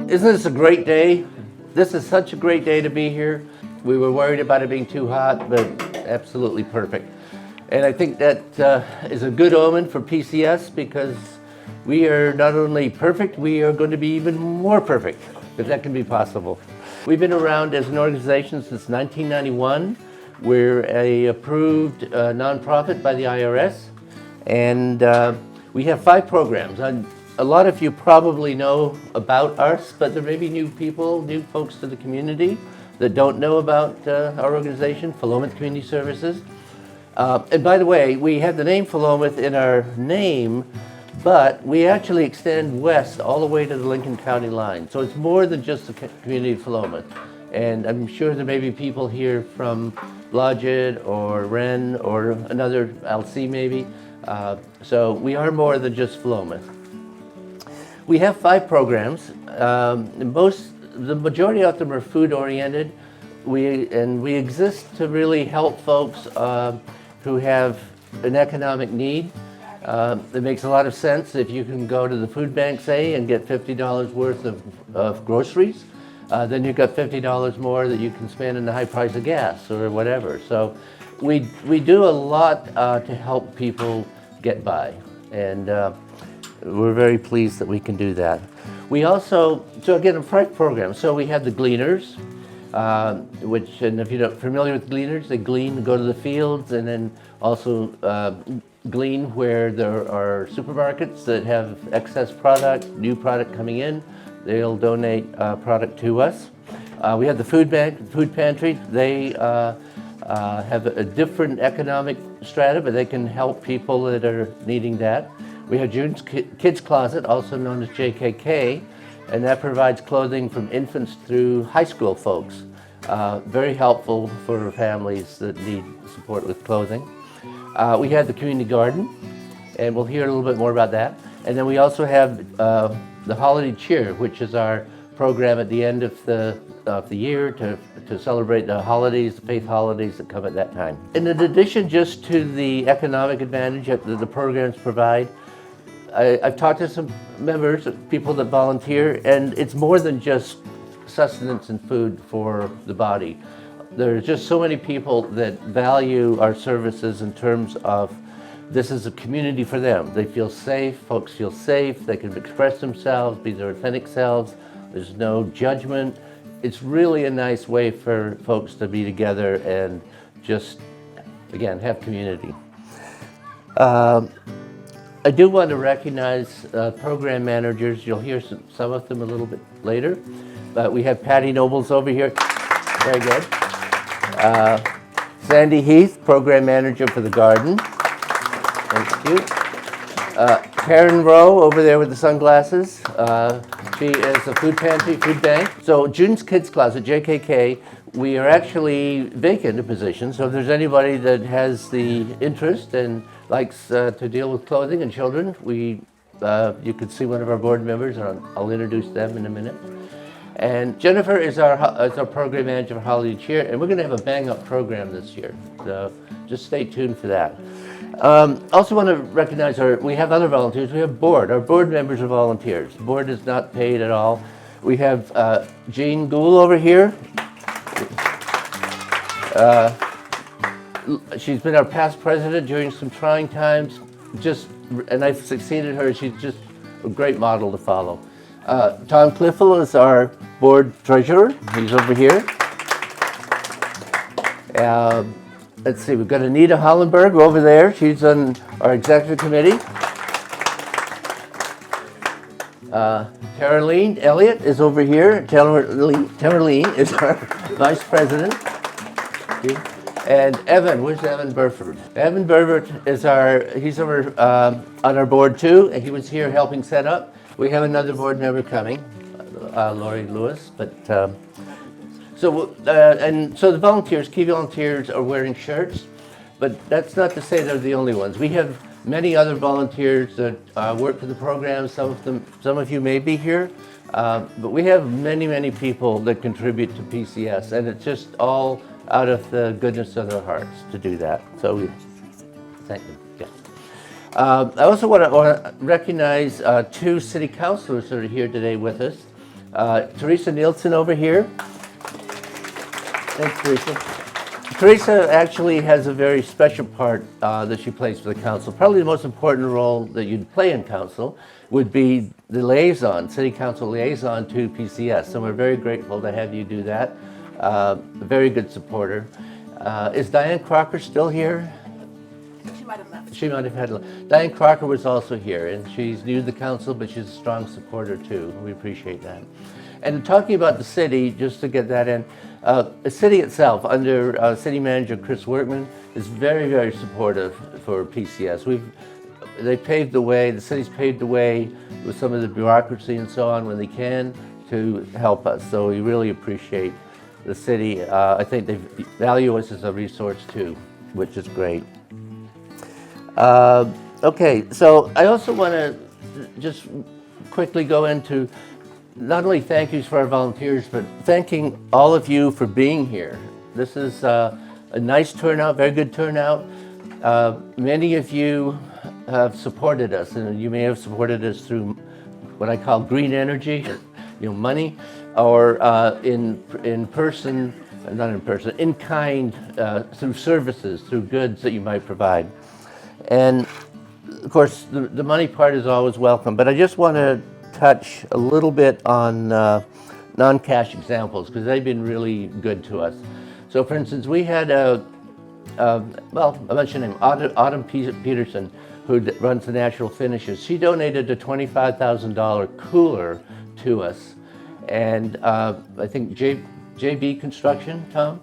Isn't this a great day? This is such a great day to be here. We were worried about it being too hot, but absolutely perfect. And I think that is a good omen for PCS because we are not only perfect, we are going to be even more perfect, if that can be possible. We've been around as an organization since 1991. We're a approved nonprofit by the IRS, and we have 5 programs. A lot of you probably know about us, but there may be new people, new folks to the community that don't know about our organization, Philomath Community Services. And by the way, we have the name Philomath in our name, but we actually extend west all the way to the Lincoln County line. So it's more than just the community of Philomath. And I'm sure there may be people here from Blodgett or Wren or another LC maybe. So we are more than just Philomath. We have 5 programs. The majority of them are food oriented. We exist to really help folks who have an economic need. It makes a lot of sense if you can go to the food bank, say, and get $50 worth of groceries. Then you've got $50 more that you can spend in the high price of gas or whatever. So we do a lot to help people get by, and we're very pleased that we can do that. We also, so again, a 5 programs. So we have the Gleaners, which, and if you're not familiar with Gleaners, they glean, go to the fields, and then also glean where there are supermarkets that have excess product, new product coming in. They'll donate product to us. We have the food bank, food pantry. They have a different economic strata, but they can help people that are needing that. We have June's Kids Closet, also known as JKK, and that provides clothing from infants through high school folks. Very helpful for families that need support with clothing. We have the community garden, and we'll hear a little bit more about that. And then we also have the Holiday Cheer, which is our program at the end of the year to celebrate the holidays, the faith holidays that come at that time. And in addition just to the economic advantage that the programs provide, I've talked to some members, people that volunteer, and it's more than just sustenance and food for the body. There's just so many people that value our services in terms of this is a community for them. They feel safe, folks feel safe, they can express themselves, be their authentic selves, there's no judgment. It's really a nice way for folks to be together and just, again, have community. I do want to recognize program managers. You'll hear some of them a little bit later, but we have Patty Nobles over here. Very good. Sandy Heath, program manager for the garden. Thank you. Karen Rowe over there with the sunglasses. She is a food pantry, food bank. So June's Kids Closet, JKK, we are actually vacant a position. So if there's anybody that has the interest and likes to deal with clothing and children, you could see one of our board members, and I'll introduce them in a minute. And Jennifer is our program manager for Holiday Cheer, and we're going to have a bang-up program this year. So just stay tuned for that. Also want to recognize we have other volunteers. We have board. Our board members are volunteers. The board is not paid at all. We have Jean Goul over here. She's been our past president during some trying times. And I've succeeded her. She's just a great model to follow. Tom Cliffel is our board treasurer. He's over here. Let's see, we've got Anita Hollenberg over there. She's on our executive committee. Taraline Elliott is over here. Taraline is our vice president. And Evan, where's Evan Burford? Evan Burford is he's over on our board too, and he was here helping set up. We have another board member coming, Lori Lewis, but so the volunteers, key volunteers are wearing shirts, but that's not to say they're the only ones. We have many other volunteers that work for the program. Some of you may be here, but we have many people that contribute to PCS, and it's just all out of the goodness of their hearts to do that. So we thank you. Yeah. I also want to recognize 2 city councilors that are here today with us. Teresa Nielsen over here. Thanks, Teresa. Teresa actually has a very special part that she plays for the council. Probably the most important role that you'd play in council would be the liaison, city council liaison to PCS. So we're very grateful to have you do that. A very good supporter. Is Diane Crocker still here? She might have left. She might have had. Diane Crocker was also here, and she's new to the council, but she's a strong supporter too. We appreciate that. And talking about the city, just to get that in, the city itself, under City Manager Chris Workman, is very, very supportive for PCS. They paved the way, the city's paved the way with some of the bureaucracy and so on when they can to help us. So we really appreciate the city. I think they value us as a resource too, which is great. Okay, so I also want to just quickly go into not only thank yous for our volunteers, but thanking all of you for being here. This is a nice turnout, very good turnout. Many of you have supported us, and you may have supported us through what I call green energy, money, or in person, not in person, in kind, through services, through goods that you might provide. And of course, the money part is always welcome, but I just want to touch a little bit on non-cash examples because they've been really good to us. So for instance, we had I mentioned him, Autumn Peterson, who runs the Natural Finishes. She donated a $25,000 cooler to us. And I think JB Construction, Tom,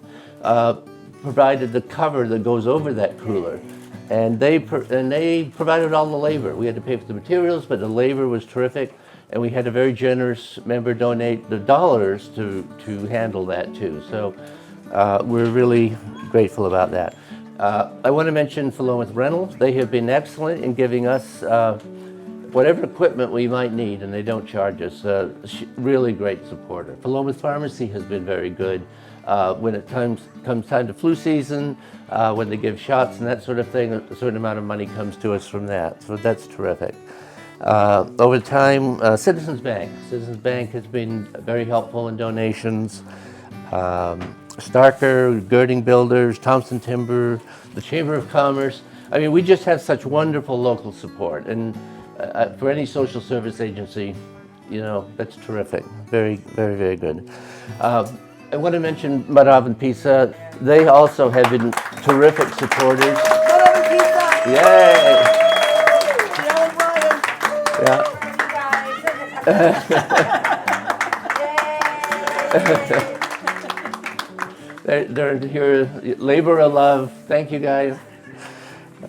provided the cover that goes over that cooler. And they provided all the labor. We had to pay for the materials, but the labor was terrific. And we had a very generous member donate the dollars to handle that too. So we're really grateful about that. I want to mention Philomath Rentals. They have been excellent in giving us whatever equipment we might need, and they don't charge us. Really great supporter. Philomath Pharmacy has been very good. When it comes time to flu season, when they give shots and that sort of thing, a certain amount of money comes to us from that. So that's terrific. Over time, Citizens Bank. Citizens Bank has been very helpful in donations. Starker, Girding Builders, Thompson Timber, the Chamber of Commerce. I mean, we just have such wonderful local support. And for any social service agency, that's terrific. Very, very, very good. I want to mention Mud Oven Pizza. They also have been terrific supporters. Mud Oven Pizza! Yay! Yeah. They're here, labor of love. Thank you, guys.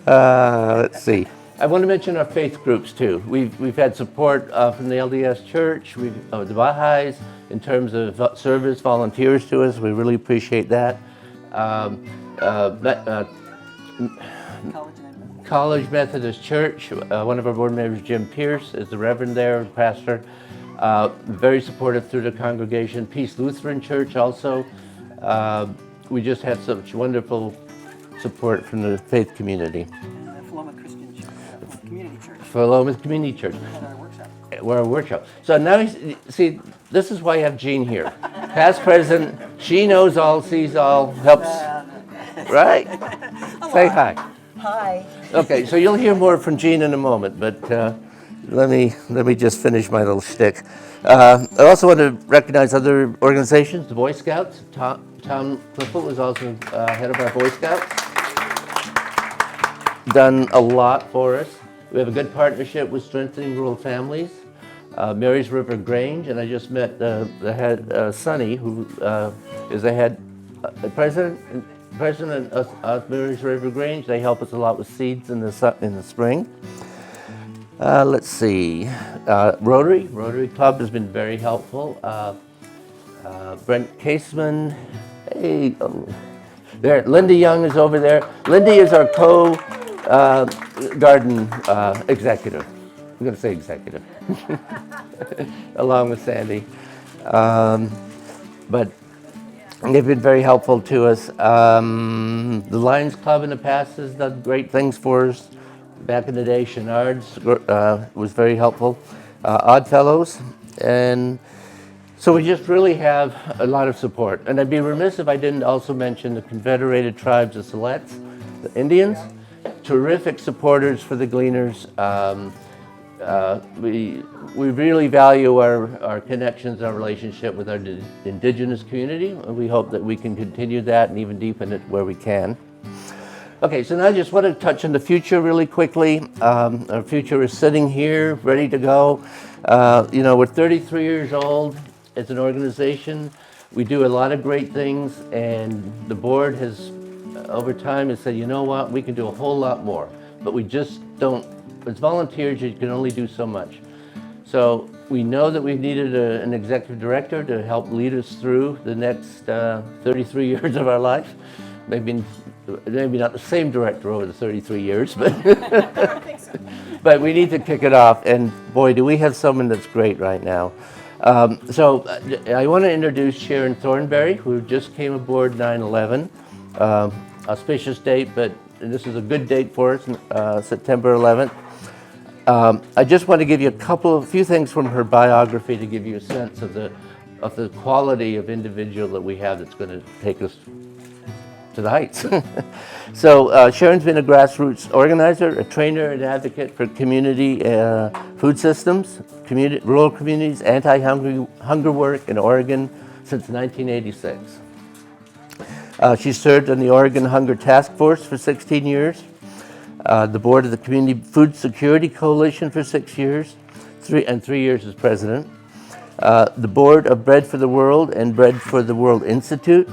Let's see. I want to mention our faith groups too. We've had support from the LDS Church, the Baha'is, in terms of service, volunteers to us. We really appreciate that. College Methodist Church, one of our board members, Jim Pierce, is the reverend there, pastor. Very supportive through the congregation. Peace Lutheran Church also. We just had such wonderful support from the faith community. Philomath Christian Church, Community Church. Philomath Community Church. At our workshop. We're a workshop. So now, see, this is why you have Jean here. Past, present, she knows all, sees all, helps, right? Say hi. Hi. Okay, so you'll hear more from Jean in a moment, but let me just finish my little shtick. I also want to recognize other organizations, the Boy Scouts. Tom Clifford was also head of our Boy Scouts. Done a lot for us. We have a good partnership with Strengthening Rural Families, Mary's River Grange, and I just met the head, Sonny, who is the head president of Mary's River Grange. They help us a lot with seeds in the spring. Let's see, Rotary Club has been very helpful. Brent Caseman, hey, there, Lindy Young is over there. Lindy is our garden executive. I'm going to say executive, along with Sandy. But they've been very helpful to us. The Lions Club in the past has done great things for us. Back in the day, Chenard's was very helpful. Oddfellows, and So we just really have a lot of support. And I'd be remiss if I didn't also mention the Confederated Tribes of Siletz, the Indians, terrific supporters for the Gleaners. We really value our connections, our relationship with our indigenous community. And we hope that we can continue that and even deepen it where we can. Okay, so now I just want to touch on the future really quickly. Our future is sitting here, ready to go. We're 33 years old as an organization. We do a lot of great things, and the board has, over time, has said, you know what, we can do a whole lot more, but we just don't. As volunteers, you can only do so much. So we know that we needed an executive director to help lead us through the next 33 years of our life. Maybe not the same director over the 33 years, but but we need to kick it off. And boy, do we have someone that's great right now. So I want to introduce Sharon Thornberry, who just came aboard 9/11. Auspicious date, but this is a good date for us, September 11th. I just want to give you a few things from her biography to give you a sense of the quality of individual that we have that's going to take us to the heights. So Sharon's been a grassroots organizer, a trainer, and advocate for community food systems, rural communities, anti-hunger work in Oregon since 1986. She served on the Oregon Hunger Task Force for 16 years, the board of the Community Food Security Coalition for 6 years, 3 years as president, the board of Bread for the World and Bread for the World Institute,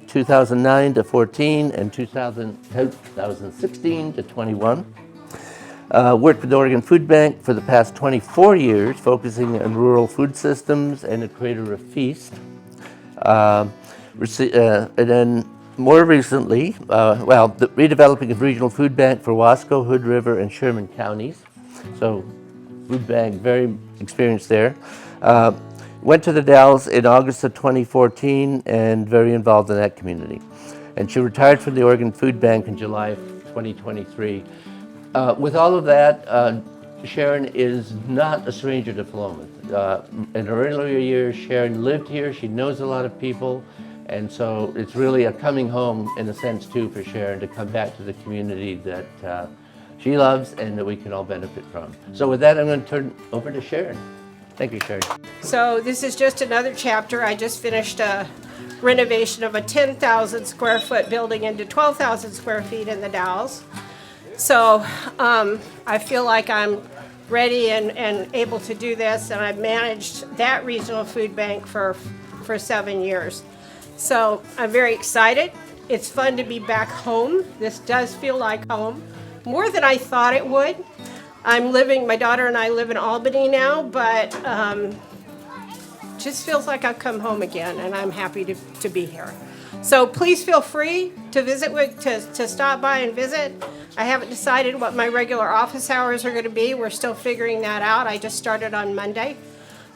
2009 to 14 and 2016 to 21. Worked with the Oregon Food Bank for the past 24 years, focusing on rural food systems and the creator of Feast. And then more recently, the redeveloping of regional food bank for Wasco, Hood River, and Sherman counties. So food bank, very experienced there. Went to the Dalles in August of 2014 and very involved in that community. And she retired from the Oregon Food Bank in July of 2023. With all of that, Sharon is not a stranger to Philomath. In her earlier years, Sharon lived here. She knows a lot of people. And so it's really a coming home, in a sense, too, for Sharon to come back to the community that she loves and that we can all benefit from. So with that, I'm going to turn over to Sharon. Thank you, Sharon. So this is just another chapter. I just finished a renovation of a 10,000 square foot building into 12,000 square feet in the Dalles. So I feel like I'm ready and able to do this, and I've managed that regional food bank for 7 years. So I'm very excited. It's fun to be back home. This does feel like home, more than I thought it would. My daughter and I live in Albany now, but just feels like I've come home again, and I'm happy to be here. So please feel free to to stop by and visit. I haven't decided what my regular office hours are going to be. We're still figuring that out. I just started on Monday,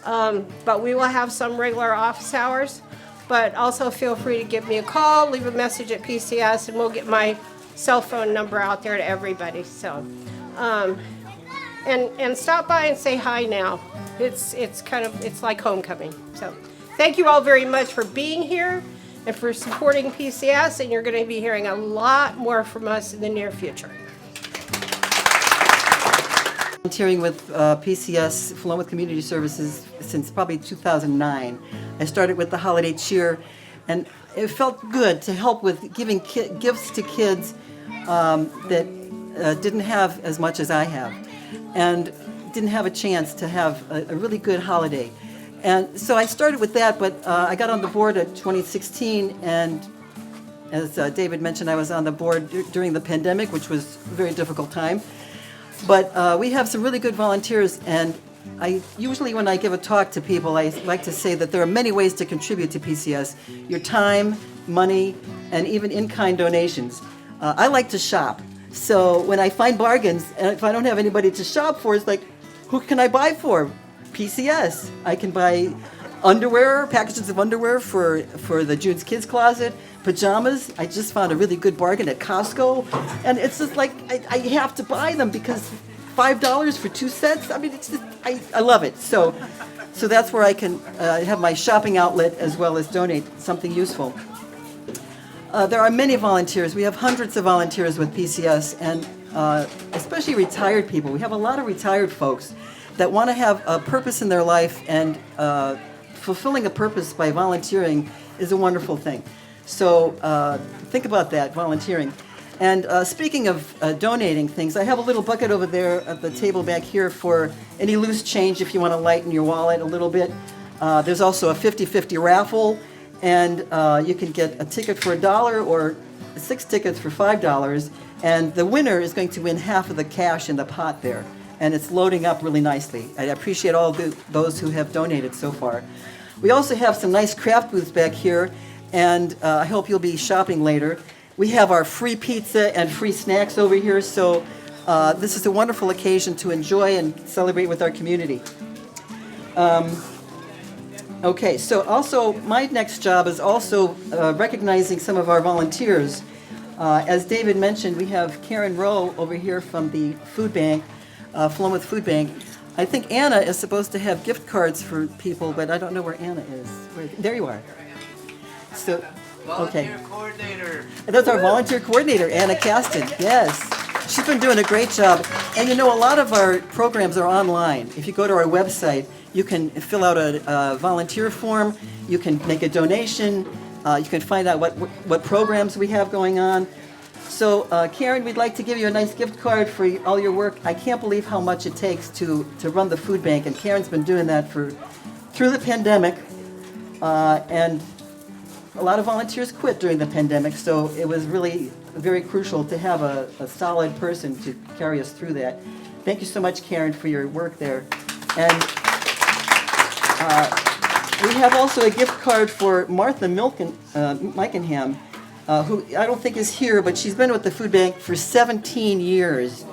but we will have some regular office hours. But also feel free to give me a call, leave a message at PCS, and we'll get my cell phone number out there to everybody. So. And stop by and say hi now. It's like homecoming. So thank you all very much for being here and for supporting PCS, and you're going to be hearing a lot more from us in the near future. Volunteering with PCS, Philomath Community Services, since probably 2009. I started with the holiday cheer, and it felt good to help with giving gifts to kids that didn't have as much as I have, and didn't have a chance to have a really good holiday. And so I started with that, but I got on the board at 2016, and as David mentioned, I was on the board during the pandemic, which was a very difficult time. But we have some really good volunteers, and I usually, when I give a talk to people, I like to say that there are many ways to contribute to PCS. Your time, money, and even in-kind donations. I like to shop. So when I find bargains, and if I don't have anybody to shop for, it's like, who can I buy for? PCS. I can buy underwear, packages of underwear for the June's Kids Closet, pajamas. I just found a really good bargain at Costco. And it's just like, I have to buy them because $5 for 2 sets. I mean, it's just, I love it. So So that's where I can have my shopping outlet as well as donate something useful. There are many volunteers. We have hundreds of volunteers with PCS, and especially retired people. We have a lot of retired folks that want to have a purpose in their life, and fulfilling a purpose by volunteering is a wonderful thing. So think about that, volunteering. And speaking of donating things, I have a little bucket over there at the table back here for any loose change if you want to lighten your wallet a little bit. There's also a 50-50 raffle, and you can get a ticket for $1 or 6 tickets for $5, and the winner is going to win half of the cash in the pot there, and it's loading up really nicely. I appreciate all those who have donated so far. We also have some nice craft booths back here, and I hope you'll be shopping later. We have our free pizza and free snacks over here, so this is a wonderful occasion to enjoy and celebrate with our community. Okay, so also my next job is also recognizing some of our volunteers. As David mentioned, we have Karen Rowe over here from the food bank, Philomath Food Bank. I think Anna is supposed to have gift cards for people, but I don't know where Anna is. There you are. So, okay. Volunteer coordinator. And that's our volunteer coordinator, Anna Caston. Yes. She's been doing a great job. And you know, a lot of our programs are online. If you go to our website, you can fill out a volunteer form, you can make a donation, you can find out what programs we have going on. So, Karen, we'd like to give you a nice gift card for all your work. I can't believe how much it takes to run the food bank, and Karen's been doing that through the pandemic, and a lot of volunteers quit during the pandemic, so it was really very crucial to have a solid person to carry us through that. Thank you so much, Karen, for your work there. And we have also a gift card for Martha Meikenham, who I don't think is here, but she's been with the food bank for 17 years.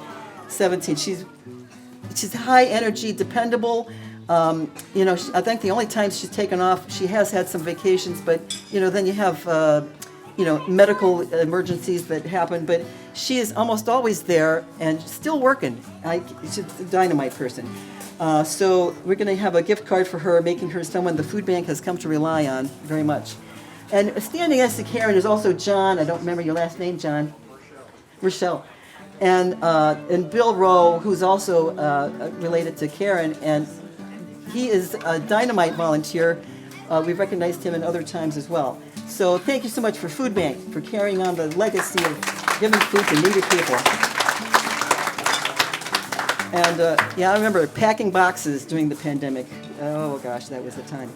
17. She's high energy, dependable. You know, I think the only time she's taken off, she has had some vacations, but, you know, then you have, you know, medical emergencies that happen, but she is almost always there and still working. She's a dynamite person. So we're going to have a gift card for her, making her someone the food bank has come to rely on very much. And standing next to Karen is also John. I don't remember your last name, John. Rochelle. And Bill Rowe, who's also related to Karen, and he is a dynamite volunteer. We've recognized him in other times as well. So thank you so much for Food Bank, for carrying on the legacy of giving food to needy people. And yeah, I remember packing boxes during the pandemic. Oh gosh, that was the time.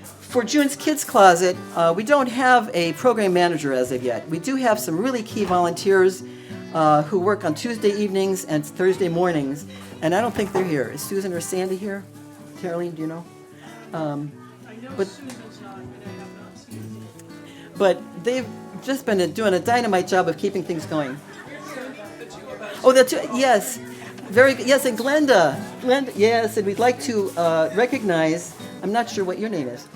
For June's Kids Closet, we don't have a program manager as of yet. We do have some really key volunteers who work on Tuesday evenings and Thursday mornings, and I don't think they're here. Is Susan or Sandy here? Caroline, do you know? I know Susan's not, but I have not seen her. But they've just been doing a dynamite job of keeping things going. Oh, yes. Very good. Yes, and Glenda, yes, and we'd like to recognize, I'm not sure what your name is.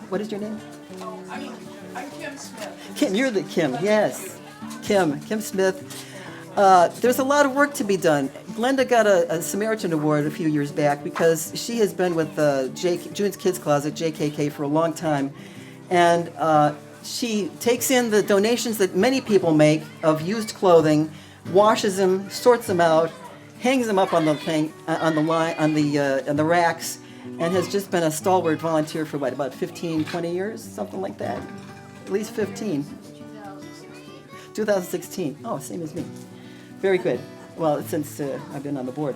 What is your name? Oh, I'm Kim Smith. Kim, you're the Kim, yes. Kim Smith. There's a lot of work to be done. Glenda got a Samaritan Award a few years back because she has been with June's Kids Closet, JKK, for a long time. And she takes in the donations that many people make of used clothing, washes them, sorts them out, hangs them up on the thing, on the racks, and has just been a stalwart volunteer for what, about 15, 20 years, something like that? At least 15. 2016. Oh, same as me. Very good. Well, since I've been on the board.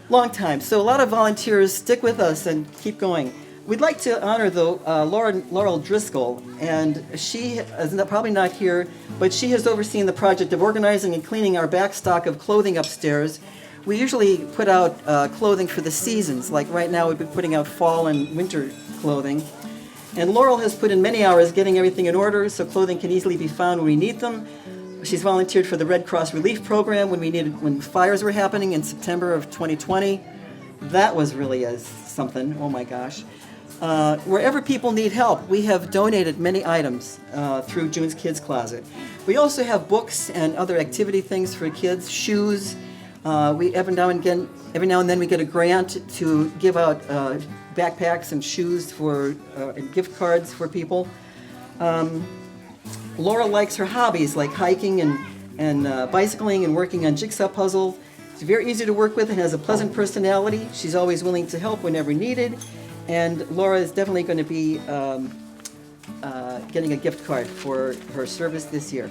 Long time. So a lot of volunteers stick with us and keep going. We'd like to honor, though, Laurel Driscoll, and she is probably not here, but she has overseen the project of organizing and cleaning our back stock of clothing upstairs. We usually put out clothing for the seasons, like right now we've been putting out fall and winter clothing. And Laurel has put in many hours getting everything in order so clothing can easily be found when we need them. She's volunteered for the Red Cross Relief Program when fires were happening in September of 2020. That was really something, oh my gosh. Wherever people need help, we have donated many items through June's Kids Closet. We also have books and other activity things for kids, shoes. We every now and again Every now and then we get a grant to give out backpacks and shoes for and gift cards for people. Laura likes her hobbies like hiking and bicycling and working on jigsaw puzzles. She's very easy to work with and has a pleasant personality. She's always willing to help whenever needed. And Laura is definitely going to be getting a gift card for her service this year.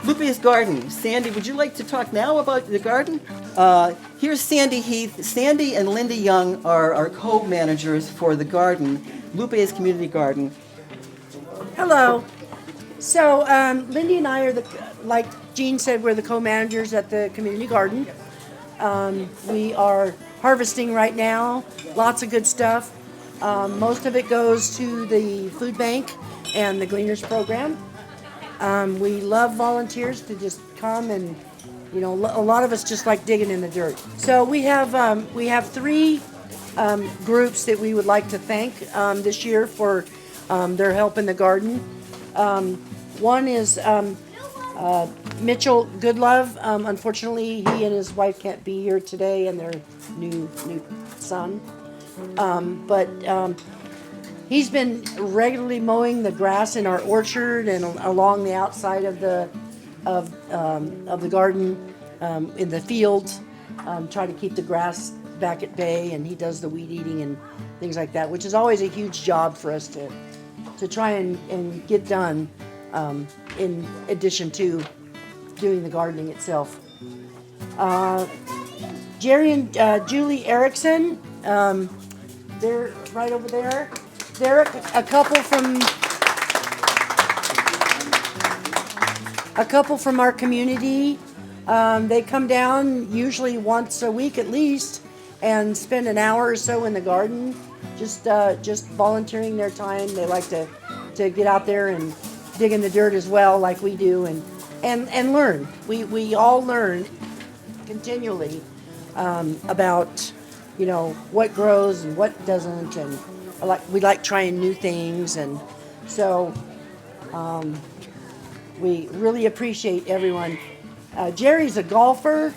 Lupe's garden. Sandy, would you like to talk now about the garden? Here's Sandy Heath. Sandy and Lindy Young are our co-managers for the garden, Lupe's Community Garden. Hello. So Lindy and I are like Jean said, we're the co-managers at the community garden. We are harvesting right now, lots of good stuff. Most of it goes to the food bank and the Gleaners program. We love volunteers to just come and, a lot of us just like digging in the dirt. So we have three groups that we would like to thank this year for their help in the garden. One is Mitchell Goodlove. Unfortunately, he and his wife can't be here today, and their new son. But he's been regularly mowing the grass in our orchard and along the outside of the garden, in the fields, try to keep the grass back at bay. And he does the weed eating and things like that, which is always a huge job for us to try and get done. In addition to doing the gardening itself. Jerry and Julie Erickson, they're right over there. They're a couple from our community. They come down usually once a week at least and spend an hour or so in the garden, just volunteering their time. They like to get out there and dig in the dirt as well, like we do, and learn. We all learn continually about what grows and what doesn't, and we like trying new things, and so we really appreciate everyone. Jerry's a golfer.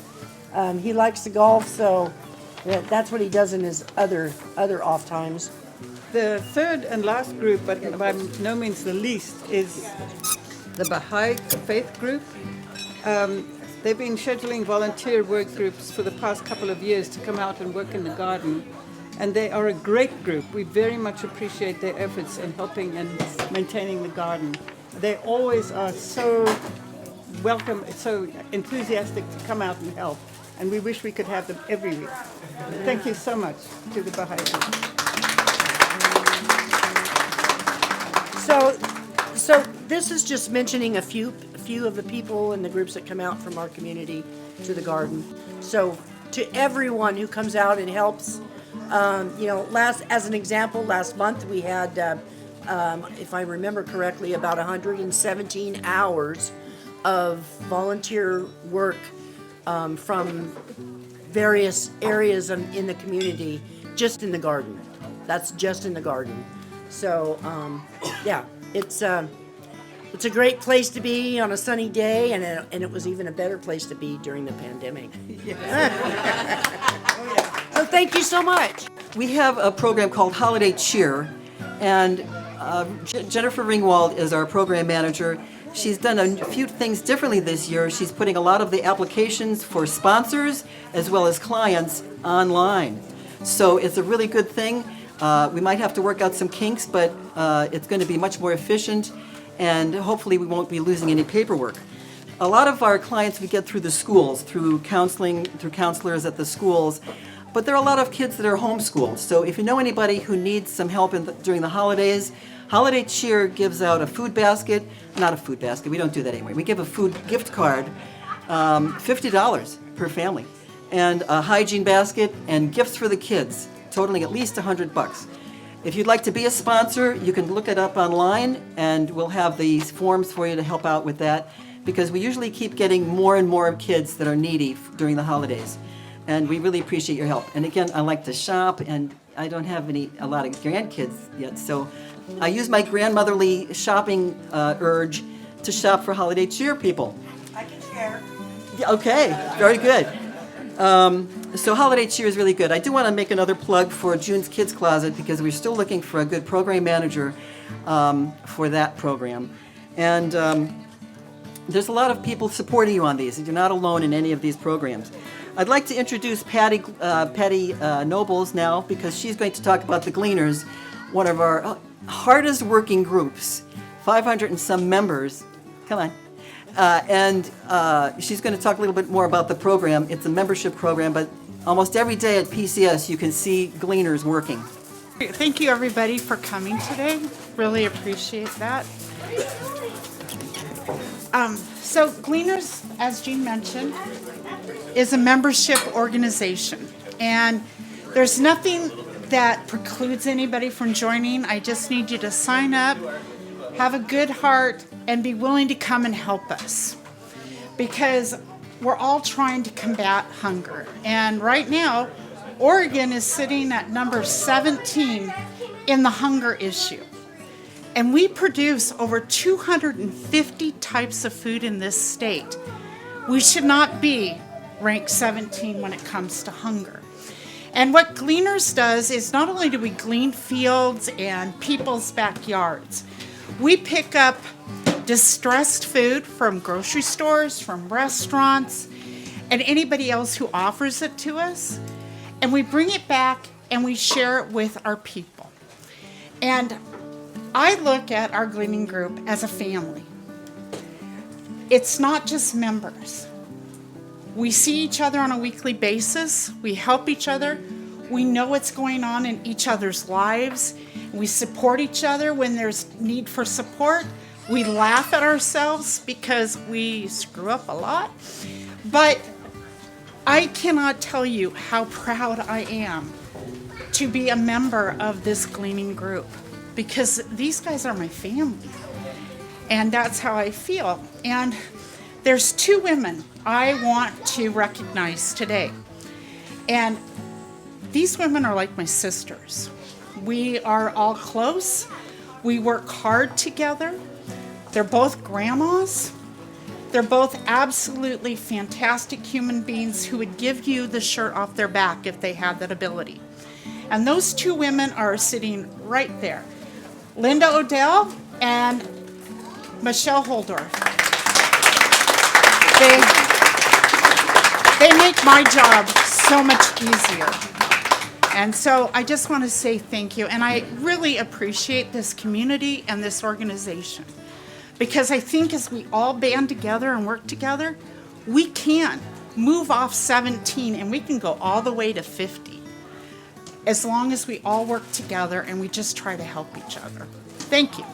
He likes to golf, so that's what he does in his other off times. The third and last group, but by no means the least, is the Baha'i Faith Group. They've been scheduling volunteer work groups for the past couple of years to come out and work in the garden. And they are a great group. We very much appreciate their efforts in helping and maintaining the garden. They always are so welcome, so enthusiastic to come out and help. And we wish we could have them every week. Thank you so much to the Baha'i Group. So this is just mentioning a few of the people and the groups that come out from our community to the garden. So to everyone who comes out and helps, as an example, last month we had, if I remember correctly, about 117 hours of volunteer work from various areas in the community, just in the garden. That's just in the garden. So, it's a great place to be on a sunny day, and it was even a better place to be during the pandemic. So thank you so much. We have a program called Holiday Cheer, and Jennifer Ringwald is our program manager. She's done a few things differently this year. She's putting a lot of the applications for sponsors as well as clients online. So it's a really good thing. We might have to work out some kinks, but it's going to be much more efficient, and hopefully we won't be losing any paperwork. A lot of our clients we get through the schools, through counseling, through counselors at the schools, but there are a lot of kids that are homeschooled. So if you know anybody who needs some help during the holidays, Holiday Cheer gives out a food basket, not a food basket, we don't do that anyway. We give a food gift card, $50 per family, and a hygiene basket and gifts for the kids, totaling at least $100. If you'd like to be a sponsor, you can look it up online, and we'll have these forms for you to help out with that, because we usually keep getting more and more kids that are needy during the holidays, and we really appreciate your help. And again, I like to shop, and I don't have a lot of grandkids yet, so I use my grandmotherly shopping urge to shop for Holiday Cheer people. I can share. Yeah, okay, very good. So holiday cheer is really good. I do want to make another plug for June's Kids Closet because we're still looking for a good program manager for that program. And there's a lot of people supporting you on these. You're not alone in any of these programs. I'd like to introduce Patty Nobles now because she's going to talk about the Gleaners, one of our hardest working groups, 500 and some members. Come on. And she's going to talk a little bit more about the program. It's a membership program, but almost every day at PCS you can see Gleaners working. Thank you, everybody, for coming today. Really appreciate that. So Gleaners, as Jean mentioned, is a membership organization. And there's nothing that precludes anybody from joining. I just need you to sign up, have a good heart, and be willing to come and help us. Because we're all trying to combat hunger. And right now, Oregon is sitting at number 17 in the hunger issue. And we produce over 250 types of food in this state. We should not be ranked 17 when it comes to hunger. And what Gleaners does is not only do we glean fields and people's backyards, we pick up distressed food from grocery stores, from restaurants, and anybody else who offers it to us, and we bring it back and we share it with our people. And I look at our gleaning group as a family. It's not just members. We see each other on a weekly basis. We help each other. We know what's going on in each other's lives. We support each other when there's need for support. We laugh at ourselves because we screw up a lot. But I cannot tell you how proud I am to be a member of this gleaning group because these guys are my family. And that's how I feel. And there's two women I want to recognize today. And these women are like my sisters. We are all close. We work hard together. They're both grandmas. They're both absolutely fantastic human beings who would give you the shirt off their back if they had that ability. And those two women are sitting right there. Linda Odell and Michelle Holdorf. They make my job so much easier. And so I just want to say thank you. And I really appreciate this community and this organization. Because I think as we all band together and work together, we can move off 17 and we can go all the way to 50. As long as we all work together and we just try to help each other. Thank you.